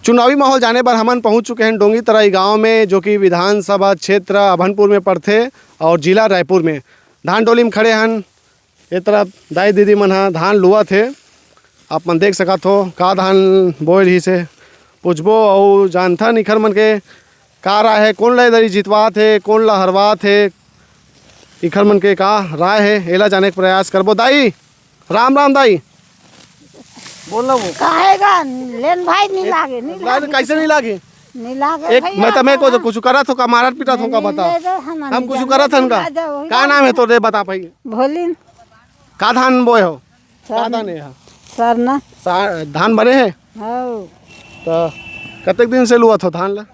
चुनावी माहौल जाने पर हमन पहुंच चुके हैं डोंगी तराई गांव में, जो कि विधानसभा क्षेत्र अभनपुर में पड़थे और जिला रायपुर में। धान डोली में खड़े हन, ए तरफ दाई दीदी मन हा धान लुआ थे। आप मन देख सकत हो का धान बोए रही से पूछबो और जानथा निखर मन के का राय है, कौन ला इधर जितवा थे, कौन ला हरवा थे, इखर मन के का राय है, एला जाने का प्रयास करबो। दाई राम राम। दाई बोलना वो कहेगा लेन भाई नहीं लागे, नहीं लागे। कैसे नहीं लागे? नहीं लागे एक मैं तो मैं को कुछ करा था का मारत पीटा था का बता। हम कुछ करा था का नाम है तो दे बता भाई। भोलिन का धान बोए हो? का धान है? सर ना धान बने हैं हो तो कतेक दिन से लुआ था धान ला?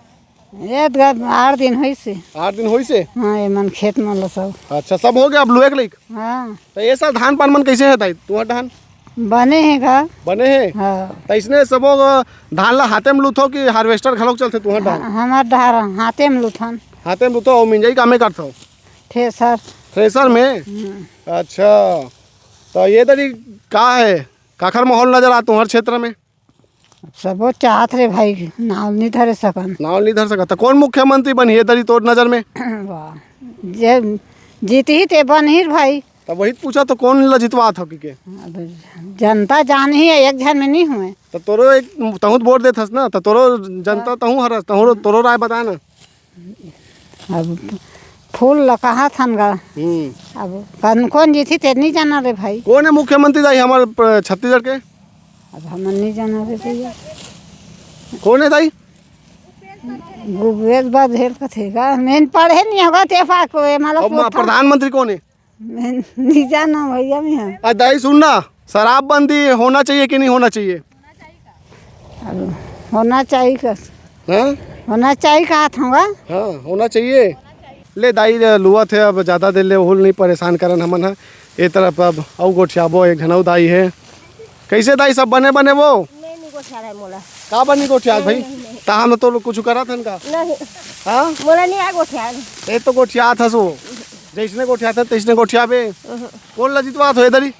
ये 8 दिन होई से। 8 दिन होई से? हां ये मन खेत में लो सब। अच्छा सब हो गया अब लुए के लिए? हां तो ये सब धान पान मन कैसे है ताई तुम्हारा धान? बने हैं का बने हैं। हां तो इसने सब धान ला हाथे में लुथो कि हार्वेस्टर खलोक चलते तुम्हारा धान? हमार धार हाथे में लुथन। हाथे में लुथो और मिंजाई कामे करता हो? थ्रेसर। थ्रेसर में? अच्छा तो ये तरी का है, काखर माहौल नजर आ तुम्हारे क्षेत्र में? सब चाहत रे भाई, नाव नहीं धरे सकन। नाव नहीं धर सकता। कौन मुख्यमंत्री बनी है तरी तोर नजर में? वाह जे जीती ते बन ही भाई। तो वही पूछा तो कौन ला जितवा था कि के? अब जनता जान ही है, एक जन में नहीं हुए तो तोरो एक तहु वोट देथस ना, तो तोरो जनता तहु हरस, तोरो राय बता ना। अब फूल लकहा थन गा। अब कौन जीती ते नहीं जाना रे भाई। कौन है मुख्यमंत्री दाई हमारे छत्तीसगढ़ के? अब हम नहीं जाना रे भैया। कौन है दाई? गुबेज बधेल कथेगा मैंने पढ़े नहीं होगा तेफा को और प्रधानमंत्री कौन है? मैं नहीं जाना भैया मैं। आज दाई सुनना, शराबबंदी होना चाहिए कि नहीं होना चाहिए? अब होना चाहिए का, हाँ होना चाहिए कहा था। हाँ होना चाहिए। ले दाई लुआ थे, अब ज़्यादा देर ले हुल नहीं परेशान करन हमन है। ये तरफ अब औ गोठियाबो एक घनऊ दाई है। कैसे दाई सब बने बने वो? नहीं गोठिया रहा मोला। का बनी गोठिया भाई? ता हम तो कुछ करा था का? नहीं हाँ मोला नहीं आ गोठिया। ये तो गोठिया था सो, जैसने गोठिया था तैसने गोठिया बे। कौन ला जितवा हो इधर ही?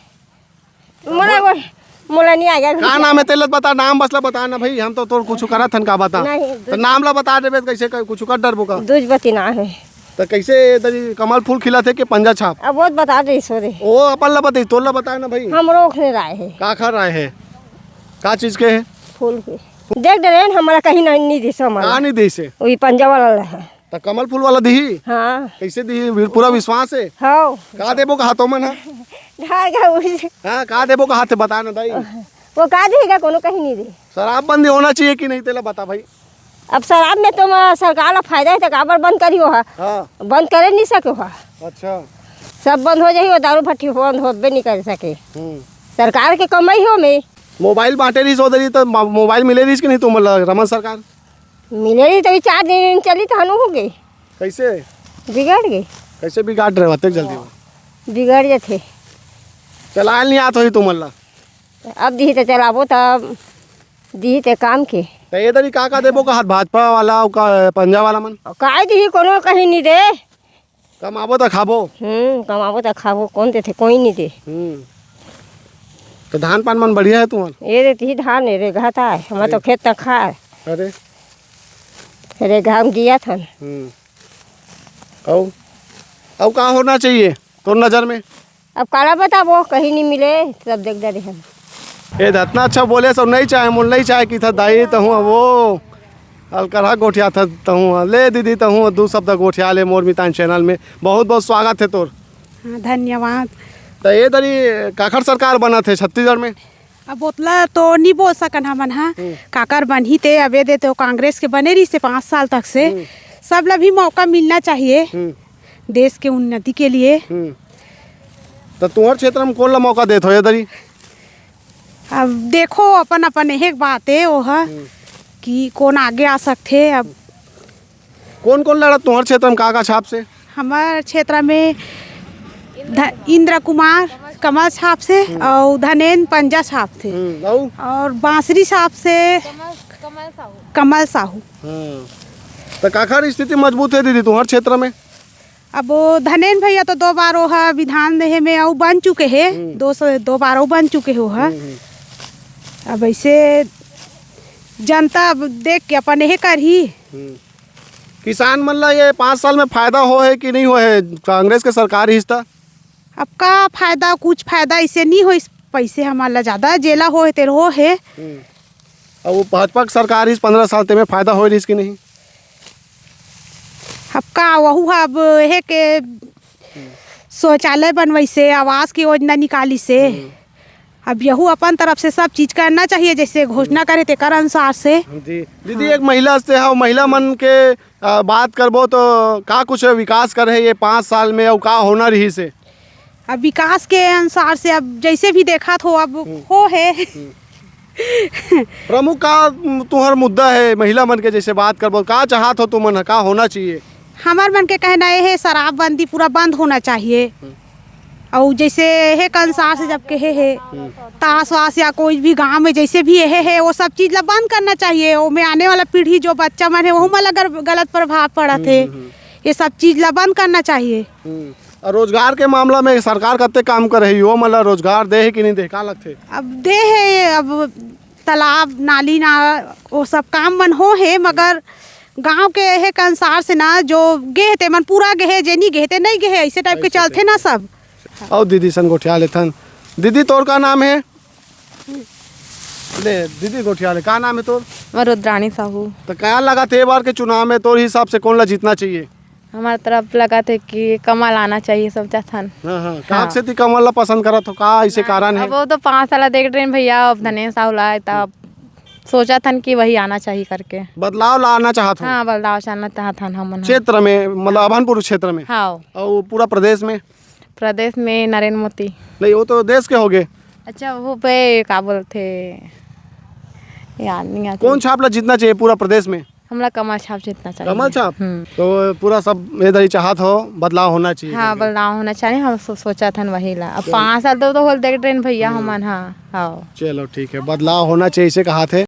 मोला नहीं आ गया। का नाम है तेलत बता, नाम बसला बता ना भाई, हम तो तोर कुछ करा था का बता। तो नाम ला बता देबे कैसे कुछ कर डर बोका? दूजबती ना है तो कैसे इधर कमल फूल खिला थे कि पंजा छाप? अब बहुत बता दे सो रे। ओ अपन ला बता, तोर ला बता ना भाई। हम रोक नहीं रहे है। का खा रहा है? का चीज के है? फूल के देख दे रहे हमारा कहीं नहीं दी सो हमारा। का नहीं दी से? वही पंजा वाला है। तो कमल फूल वाला दी? हाँ कैसे दी? पूरा विश्वास है? हाँ का देबो का हाथों में ना? हाँ का देबो का हाथ बता ना दाई। वो का देगा कोनो कहीं नहीं दे। शराबबंदी होना चाहिए कि नहीं तेला बता भाई। अब शराब में तो सरकार का फायदा है तो काबर बंद करी हो। हाँ बंद करे नहीं सके हो। अच्छा सब बंद हो जाए, दारू भट्टी बंद होबे नहीं कर सके। सरकार के कमाई हो में। मोबाइल बांटे रही सो दरी तो मोबाइल मिले रही कि नहीं तुम रमन सरकार? मिले रही तो 4 दिन चली तो हनु हो गई। कैसे बिगड़ गई? कैसे बिगाड़ रहे हो जल्दी? बिगड़ जाते चला नहीं आता ही तुम ला। अब दी तो चलाबो तब दी ते काम के। तो ये दरी का देबो का हाथ भाजपा वाला का पंजा वाला मन? काय दी कोनो कहीं नहीं दे। कमाबो तो खाबो। कमाबो तो खाबो, कौन देते कोई नहीं दे। तो धान पान मन बढ़िया है तुम्हारा? ये देती ही धान रे घाता है हमारा तो खेत तक खा। अरे रे घाम गया था। अब कहाँ होना चाहिए तो नजर में? अब काला बताबो कहीं नहीं मिले सब देख दे रहे। ये इतना अच्छा बोले सब नहीं चाहे मुल नहीं चाहे कि था दाई तो हूँ वो अलकरा गोठिया था तहूँ ले दीदी तहूँ 2 शब्द गोठिया ले मोर मितान चैनल में बहुत बहुत स्वागत है तोर। हाँ धन्यवाद। तो ये दरी काखर सरकार बना थे छत्तीसगढ़ में? अब बोतला तो नहीं बोल सकन हमन। हाँ काकर बन ही थे अबे दे तो कांग्रेस के बने रही से 5 साल तक से। सब ला भी मौका मिलना चाहिए देश के उन्नति के लिए। तो तुम्हारे क्षेत्र में कौन ला मौका देते हो ये दरी? अब देखो अपन अपन एक बात है वो है कि कौन आगे आ सकते। अब कौन कौन लड़ा तुम्हारे क्षेत्र में का छाप से? हमारे क्षेत्र में इंद्र कुमार कमल छाप से और धनेन पंजा छाप से और बांसुरी छाप से कमल साहू। तो काखर स्थिति मजबूत है दीदी तुम्हारे क्षेत्र में? अब वो धनेन भैया तो 2 बार वो है विधान देहे में और बन चुके हैं। 2 बार वो बन चुके हो है। अब ऐसे जनता अब देख के अपन यही कर ही। किसान मन ला ये 5 साल में फायदा हो है कि नहीं हो है कांग्रेस के सरकार हिस्सा? अब का फायदा, कुछ फायदा इससे नहीं हो, इस पैसे हमारा ज़्यादा जेला हो है तेरे हो है। अब वो भाजपा की सरकार इस 15 साल ते में फायदा हो रही इसकी नहीं? अब का वहू अब है के शौचालय बनवाई से, आवास की योजना निकाली से, अब यहू अपन तरफ से सब चीज करना चाहिए जैसे घोषणा करे तेकर अनुसार से। जी दीदी, एक महिला से है, महिला मन के बात करबो तो का कुछ विकास करे ये 5 साल में और का होना रही से? अब विकास के अनुसार से अब जैसे भी देखा तो अब हो है। प्रमुख का तुम्हारा मुद्दा है महिला मन के जैसे बात करबो का चाहत हो तुमन का होना चाहिए? हमार मन के कहना ये है शराबबंदी पूरा बंद होना चाहिए। और जैसे है के अनुसार से जब कहे है ताश वास या कोई भी गांव में जैसे भी है वो सब चीज ला बंद करना चाहिए। वो में आने वाला पीढ़ी जो बच्चा मन है वो में अगर गलत प्रभाव पड़ा थे, ये सब चीज ला बंद करना चाहिए। और रोजगार के मामला में सरकार कते काम कर रही हो, मतलब रोजगार दे है कि नहीं दे, का लगते? अब दे है, अब तालाब नाली ना वो सब काम मन हो है, मगर गांव के है के अनुसार से ना जो गे थे मन पूरा गे जे नहीं गे थे नहीं गे ऐसे टाइप के चलते ना सब। और दीदी सन गोठिया लेथन। दीदी तोर का नाम है? ले दीदी गोठिया ले, का नाम है तोर? मैं रुद्राणी साहू। तो क्या लगा थे बार के चुनाव में तोर हिसाब से कौन ला जीतना चाहिए? हमारे तरफ लगा थे कि कमल आना चाहिए सब चाहन। हाँ। काक से ती कमल ला पसंद करा तो का ऐसे कारण है? अब वो तो 5 साल देख रहे हैं भैया, अब धनेश साहू लाए तब सोचा था कि वही आना चाहिए करके बदलाव लाना चाहत हो? हाँ, बदलाव चाहना चाहता हम क्षेत्र में, मतलब अभनपुर क्षेत्र में? हाँ। और पूरा प्रदेश में? प्रदेश में नरेंद्र मोदी। नहीं वो तो देश के हो गए। अच्छा वो पे क्या बोलते याद नहीं आता। कौन छाप ला जीतना चाहिए पूरा प्रदेश में? हमरा कमल छाप जितना चाहिए। कमल छाप? तो पूरा सब इधर ही चाहत हो बदलाव होना चाहिए? हाँ, बदलाव होना चाहिए, हम सोचा था वही ला। अब 5 साल तो होल देख रहे हैं भैया हमन। हाँ। चलो ठीक है, बदलाव होना चाहिए इसे कहा थे।